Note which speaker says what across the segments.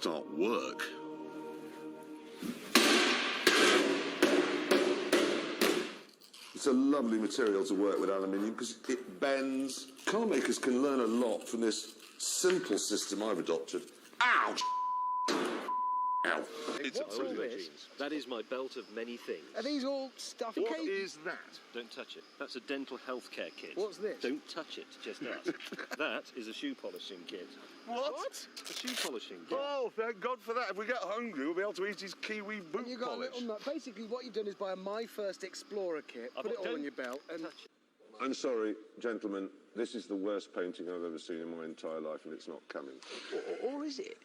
Speaker 1: Start work. It's a lovely material to work with, aluminium, because it bends. Car makers can learn a lot from this simple system I've adopted. Ouch! Ow. It's
Speaker 2: What's all this?
Speaker 3: That is my belt of many things.
Speaker 2: Are these all stuff?
Speaker 1: What is that?
Speaker 3: Don't touch it. That's a dental healthcare kit.
Speaker 2: What's this?
Speaker 3: Don't touch it, just ask. That is a shoe polishing kit.
Speaker 1: What?
Speaker 3: A shoe polishing kit.
Speaker 1: Oh, thank God for that. If we get hungry, we'll be able to eat his kiwi boot
Speaker 2: You got
Speaker 1: polish.
Speaker 2: a little nut. Basically, what you've done is buy a My First Explorer kit, put it all on your belt, and
Speaker 3: Touch it.
Speaker 1: I'm sorry, gentlemen. This is the worst painting I've ever seen in my entire life, and it's not coming.
Speaker 4: Or is it?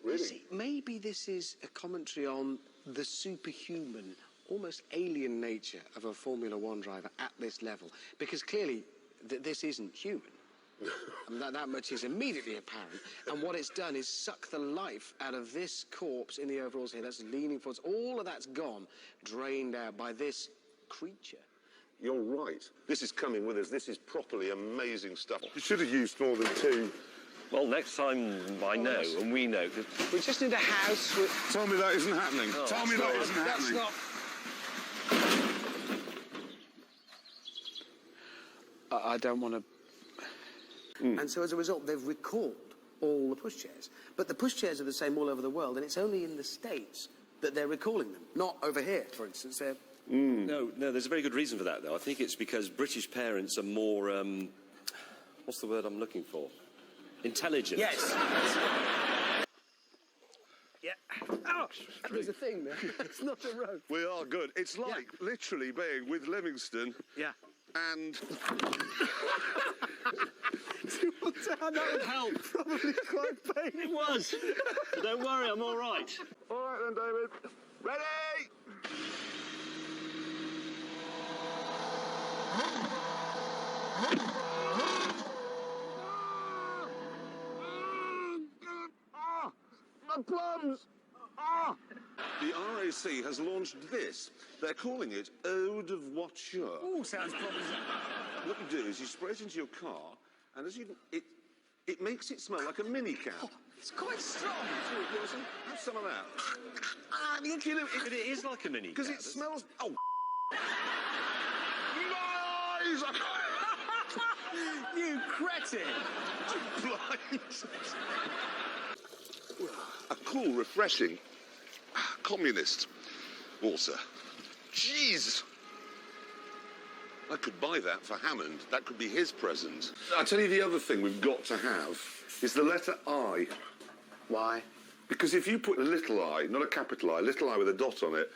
Speaker 1: Really?
Speaker 4: See, maybe this is a commentary on the superhuman, almost alien nature of a Formula One driver at this level. Because clearly, this isn't human. I mean, that much is immediately apparent. And what it's done is suck the life out of this corpse in the overalls here. That's leaning forwards. All of that's gone, drained out by this creature.
Speaker 1: You're right. This is coming with us. This is properly amazing stuff. You should have used more than two.
Speaker 3: Well, next time I know, and we know.
Speaker 4: We just need a house with...
Speaker 1: Tell me that isn't happening.
Speaker 3: Oh,
Speaker 1: Tell me that isn't
Speaker 4: That's
Speaker 1: happening.
Speaker 4: not... I don't want to... And so as a result, they've recalled all the pushchairs. But the pushchairs are the same all over the world, and it's only in the States that they're recalling them. Not over here, for instance. They're...
Speaker 3: No, there's a very good reason for that, though. I think it's because British parents are more, what's the word I'm looking for? Intelligent.
Speaker 4: Yes. Yeah. Oh, there's a thing there. It's not a rope.
Speaker 1: We are good. It's like literally being with Livingston
Speaker 4: Yeah.
Speaker 1: and...
Speaker 4: That would help. Probably quite painful.
Speaker 3: It was. Don't worry, I'm all right.
Speaker 1: All right then, David. Ready? My plums! The RAC has launched this. They're calling it Eau de Voiture.
Speaker 4: Oh, sounds promising.
Speaker 1: What you do is you spray it into your car, and as you it makes it smell like a minicab.
Speaker 4: It's quite strong.
Speaker 1: Have some of that. Look at it.
Speaker 3: But it is like a mini.
Speaker 1: Because it smells. Oh. Lies!
Speaker 4: You cretin!
Speaker 1: Blind. A cool, refreshing, communist water. Jeez! I could buy that for Hammond. That could be his present. I'll tell you the other thing we've got to have is the letter I.
Speaker 4: Why?
Speaker 1: Because if you put a little I, not a capital I, little I with a dot on it,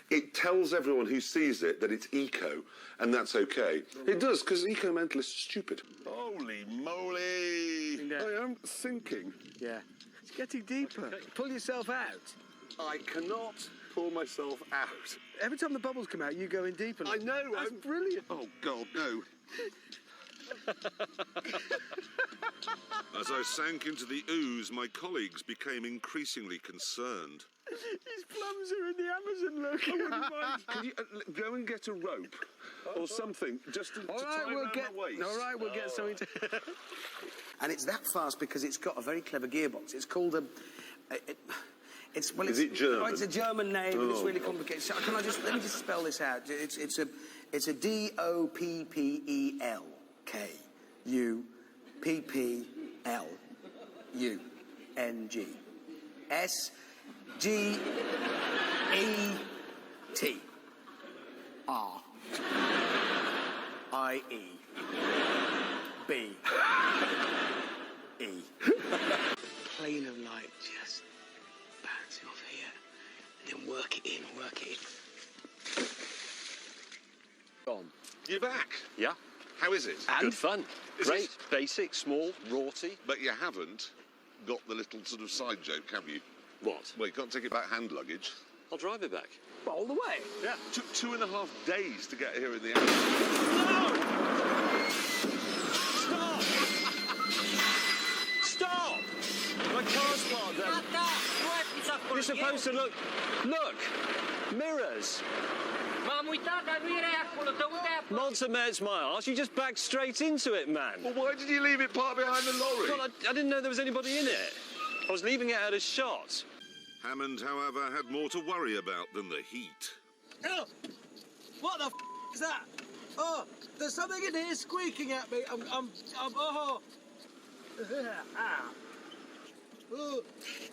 Speaker 1: it tells everyone who sees it that it's eco, and that's okay. It does, because eco-mentalists are stupid. Holy moly!
Speaker 4: Yeah.
Speaker 1: I am sinking.
Speaker 4: Yeah. It's getting deeper. Pull yourself out.
Speaker 1: I cannot pull myself out.
Speaker 4: Every time the bubbles come out, you go in deeper.
Speaker 1: I know.
Speaker 4: That's brilliant.
Speaker 1: Oh, God, no. As I sank into the ooze, my colleagues became increasingly concerned.
Speaker 4: His plums are in the Amazon, look. I wouldn't mind.
Speaker 1: Can you go and get a rope or something just to tie around my waist?
Speaker 4: All right, we'll get something to... And it's that fast because it's got a very clever gearbox. It's called a...
Speaker 1: Is it German?
Speaker 4: Oh, it's a German name, and it's really
Speaker 1: God.
Speaker 4: complicated. So let me just spell this out. It's a DOPPELKUPPLUNG SGETRIE. Plane of light just bouncing off here, and then work it in.
Speaker 3: On.
Speaker 1: You're back.
Speaker 3: Yeah.
Speaker 1: How is it?
Speaker 3: Good fun.
Speaker 1: Is
Speaker 3: Great.
Speaker 1: it?
Speaker 3: Basic, small, rorty.
Speaker 1: But you haven't got the little sort of side joke, have you?
Speaker 3: What?
Speaker 1: Well, you can't take it back hand luggage.
Speaker 3: I'll drive it back.
Speaker 4: All the way.
Speaker 3: Yeah.
Speaker 1: Took 2.5 days to get here in the end.
Speaker 3: Stop! Stop! My car's parked there. You're supposed to look. Look! Mirrors! Not to melt my arse, you just backed straight into it, man.
Speaker 1: Well, why did you leave it parked behind the lorry?
Speaker 3: God, I didn't know there was anybody in it.
Speaker 5: I was leaving it out of shot.
Speaker 1: Hammond, however, had more to worry about than the heat.
Speaker 2: Oh, what the is that? Oh, there's something in here squeaking at me. Oh.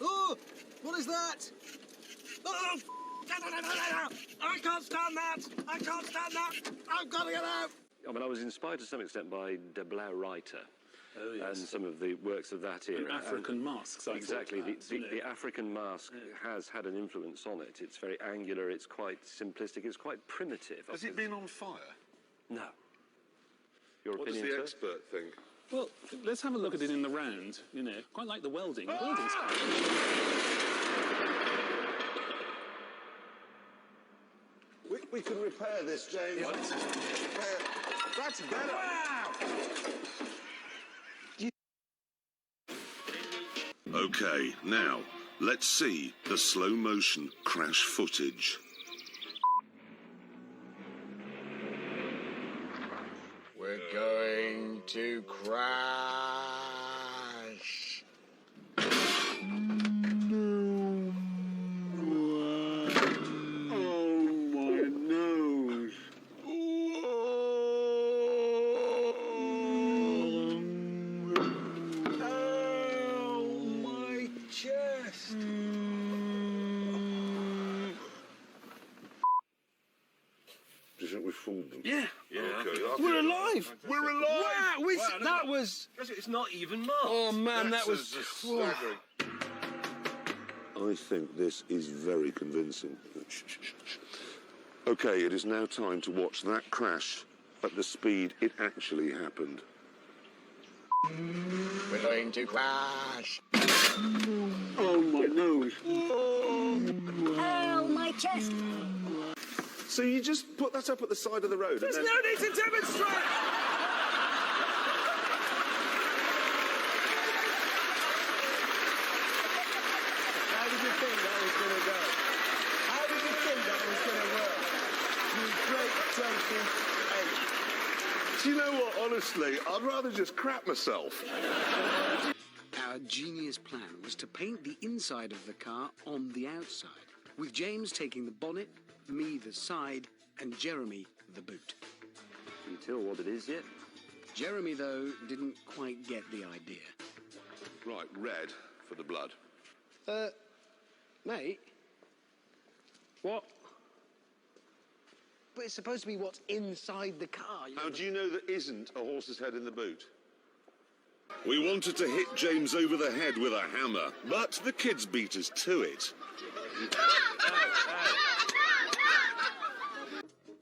Speaker 2: Oh, what is that? Oh, I can't stand that. I can't stand that. I've got to get out.
Speaker 3: I mean, I was inspired to some extent by De Blauw-Reiter.
Speaker 5: Oh, yes.
Speaker 3: And some of the works of that era.
Speaker 5: African masks.
Speaker 3: Exactly. The African mask has had an influence on it. It's very angular, it's quite simplistic, it's quite primitive.
Speaker 1: Has it been on fire?
Speaker 3: No. Your
Speaker 1: What does
Speaker 3: opinion,
Speaker 1: the
Speaker 3: sir?
Speaker 1: expert think?
Speaker 5: Well, let's have a look at it in the round, you know. Quite like the welding. The welding's
Speaker 1: We can repair this, James. That's better. Okay, now, let's see the slow-motion crash footage.
Speaker 4: We're going to crash.
Speaker 1: Do you think we fooled them?
Speaker 2: Yeah.
Speaker 1: Okay,
Speaker 2: We're alive.
Speaker 1: We're alive!
Speaker 2: Wow, that was...
Speaker 3: It's not even marked.
Speaker 2: Oh, man, that was...
Speaker 1: staggering. I think this is very convincing. Okay, it is now time to watch that crash at the speed it actually happened.
Speaker 4: We're going to crash.
Speaker 2: Oh, my nose.
Speaker 6: Oh, my chest.
Speaker 1: So you just put that up at the side of the road
Speaker 2: There's no need to demonstrate! How did you think that was going to go? How did you think that was going to work? You great selfish ape.
Speaker 1: Do you know what, honestly, I'd rather just crap myself.
Speaker 4: Our genius plan was to paint the inside of the car on the outside, with James taking the bonnet, me the side, and Jeremy the boot.
Speaker 3: Can you tell what it is yet?
Speaker 4: Jeremy, though, didn't quite get the idea.
Speaker 1: Right, red for the blood.
Speaker 4: Mate?
Speaker 2: What?
Speaker 4: But it's supposed to be what's inside the car.
Speaker 1: How do you know there isn't a horse's head in the boot? We wanted to hit James over the head with a hammer, but the kids beat us to it.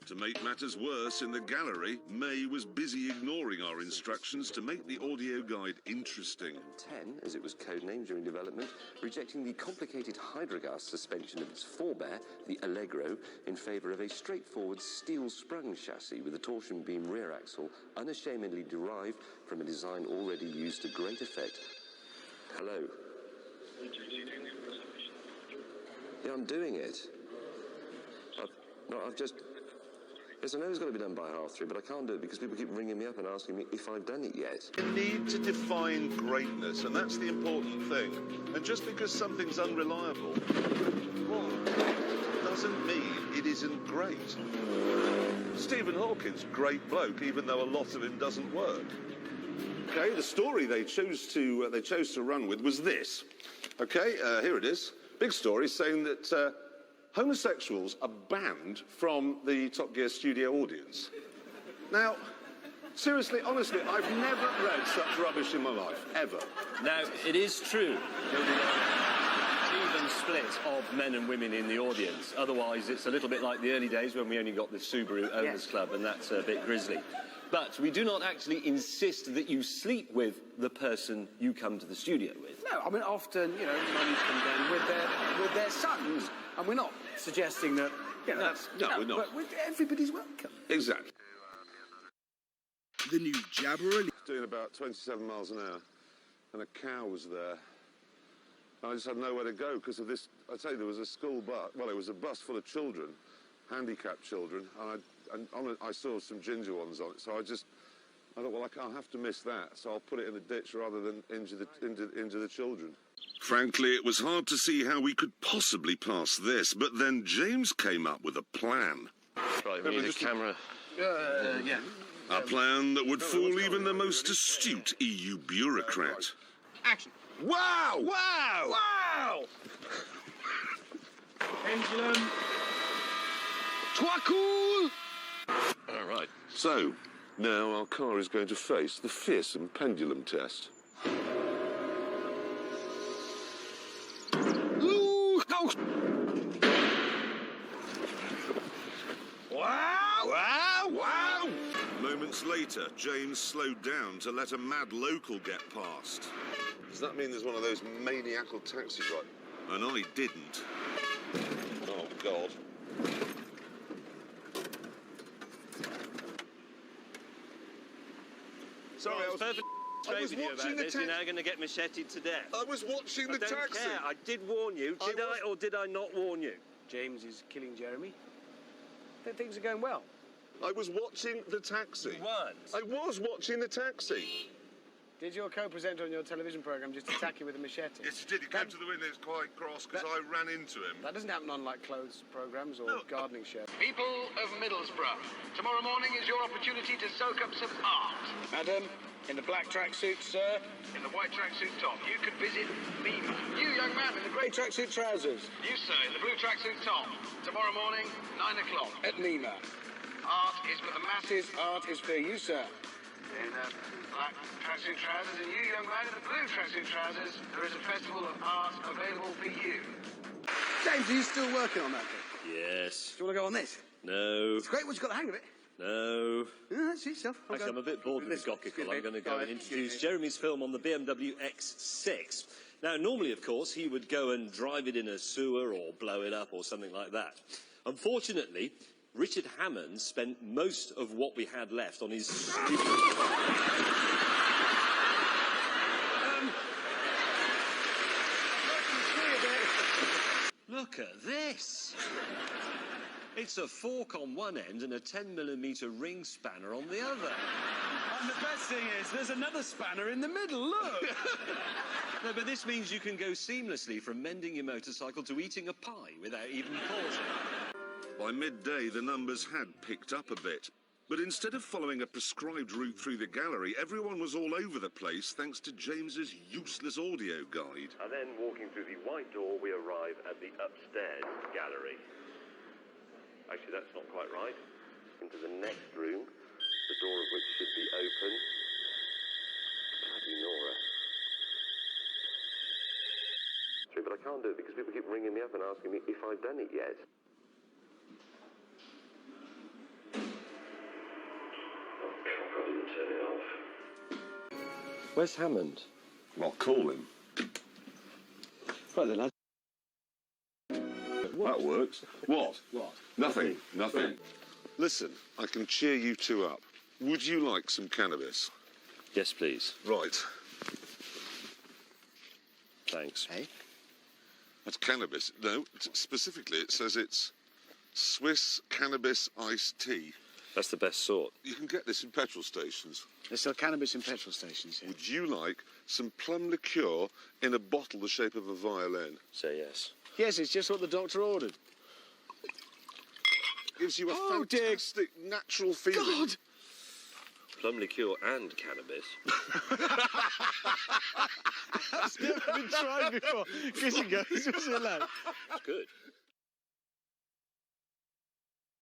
Speaker 1: To make matters worse, in the gallery, May was busy ignoring our instructions to make the audio guide interesting.
Speaker 3: 10, as it was codenamed during development, rejecting the complicated Hydrogas suspension of its forebear, the Allegro, in favour of a straightforward steel-sprung chassis with a torsion beam rear axle, unashamedly derived from a design already used to great effect. Hello. Yeah, I'm doing it. I've just... Yes, I know it's got to be done by 3:30, but I can't do it because people keep ringing me up and asking me if I've done it yet.
Speaker 1: You need to define greatness, and that's the important thing. And just because something's unreliable, doesn't mean it isn't great. Stephen Hawking's great bloke, even though a lot of him doesn't work. Okay, the story they chose to run with was this. Okay, here it is. Big story saying that homosexuals are banned from the Top Gear studio audience. Now, seriously, honestly, I've never read such rubbish in my life, ever.
Speaker 3: Now, it is true that even split of men and women in the audience. Otherwise, it's a little bit like the early days when we only got the Subaru Owners Club, and that's a bit grisly. But we do not actually insist that you sleep with the person you come to the studio with.
Speaker 2: No, I mean, often, you know, mummies come down with their sons, and we're not suggesting that, you know,
Speaker 1: we're not.
Speaker 2: But everybody's welcome.
Speaker 1: Exactly.
Speaker 7: The new Jabberelli.
Speaker 1: Doing about 27 miles an hour, and a cow was there. And I just had nowhere to go because of this. I tell you, there was a school bus. Well, it was a bus full of children, handicapped children, and I saw some ginger ones on it. So I just I thought, well, I'll have to miss that, so I'll put it in the ditch rather than into the children. Frankly, it was hard to see how we could possibly pass this, but then James came up with a plan.
Speaker 3: Right, we need a camera.
Speaker 2: Yeah.
Speaker 1: A plan that would fool even the most astute EU bureaucrat.
Speaker 2: Action.
Speaker 1: Wow!
Speaker 2: Wow! Wow!
Speaker 5: Pendulum.
Speaker 1: Toi cool!
Speaker 3: All right.
Speaker 1: So, now our car is going to face the fearsome pendulum test. Ooh, oh.
Speaker 2: Wow!
Speaker 1: Wow! Wow! Moments later, James slowed down to let a mad local get past. Does that mean there's one of those maniacal taxi drivers? And I didn't. Oh, God. Sorry, I was
Speaker 3: perfect
Speaker 1: I was
Speaker 3: with you
Speaker 1: watching
Speaker 3: about
Speaker 1: the
Speaker 3: this. You're now going to get macheted to death.
Speaker 1: I was watching the
Speaker 3: I don't
Speaker 1: taxi.
Speaker 3: care. I did warn you. Did I or did I not warn you?
Speaker 4: James is killing Jeremy. Then things are going well.
Speaker 1: I was watching the taxi.
Speaker 3: What?
Speaker 1: I was watching the taxi.
Speaker 4: Did your co-presenter on your television programme just attack you with a machete?
Speaker 1: Yes, he did. He came to the window. It was quite cross because I ran into him.
Speaker 4: That doesn't happen on, like, clothes programmes or gardening shows.
Speaker 6: People of Middlesbrough, tomorrow morning is your opportunity to soak up some art.
Speaker 2: Madam, in the black tracksuit, sir.
Speaker 6: In the white tracksuit top, you could visit Mima. You, young man, in the grey
Speaker 2: Tracksuit trousers.
Speaker 6: You, sir, in the blue tracksuit top. Tomorrow morning, 9 o'clock.
Speaker 2: At Mima.
Speaker 6: Art is for the masses.
Speaker 2: Art is for you, sir.
Speaker 6: In black tracksuit trousers, and you, young man, in the blue tracksuit trousers, there is a festival of art available for you.
Speaker 2: James, are you still working on that thing?
Speaker 3: Yes.
Speaker 2: Do you want to go on this?
Speaker 3: No.
Speaker 2: It's great once you've got the hang of it.
Speaker 3: No.
Speaker 2: Yeah, see yourself.
Speaker 3: Actually, I'm a bit bored with this gockicle. I'm going to go and introduce Jeremy's film on the BMW X6. Now, normally, of course, he would go and drive it in a sewer or blow it up or something like that. Unfortunately, Richard Hammond spent most of what we had left on his stupid... Look at this! It's a fork on one end and a 10mm ring spanner on the other.
Speaker 5: And the best thing is, there's another spanner in the middle, look!
Speaker 3: No, but this means you can go seamlessly from mending your motorcycle to eating a pie without even pausing. By midday, the numbers had picked up a bit. But instead of following a prescribed route through the gallery, everyone was all over the place thanks to James's useless audio guide. And then, walking through the white door, we arrive at the upstairs gallery. Actually, that's not quite right. Into the next room, the door of which should be open. Bloody Nora. True, but I can't do it because people keep ringing me up and asking me if I've done it yet. Turn it off. Where's Hammond?
Speaker 1: Well, call him.
Speaker 3: Right then,
Speaker 1: That works. What?
Speaker 3: What?
Speaker 1: Nothing. Nothing. Listen, I can cheer you two up. Would you like some cannabis?
Speaker 3: Yes, please.
Speaker 1: Right.
Speaker 3: Thanks.
Speaker 4: Hey?
Speaker 1: That's cannabis. No, specifically it says it's Swiss cannabis iced tea.
Speaker 3: That's the best sort.
Speaker 1: You can get this in petrol stations.
Speaker 4: They sell cannabis in petrol stations here.
Speaker 1: Would you like some plum liqueur in a bottle the shape of a violin?
Speaker 3: Say yes.
Speaker 4: Yes, it's just what the doctor ordered.
Speaker 1: Gives you a
Speaker 4: Oh, dear
Speaker 1: fantastic natural feeling.
Speaker 4: God!
Speaker 3: Plum liqueur and cannabis.
Speaker 4: That's never been tried before. Because he goes, what's it like?
Speaker 3: It's good.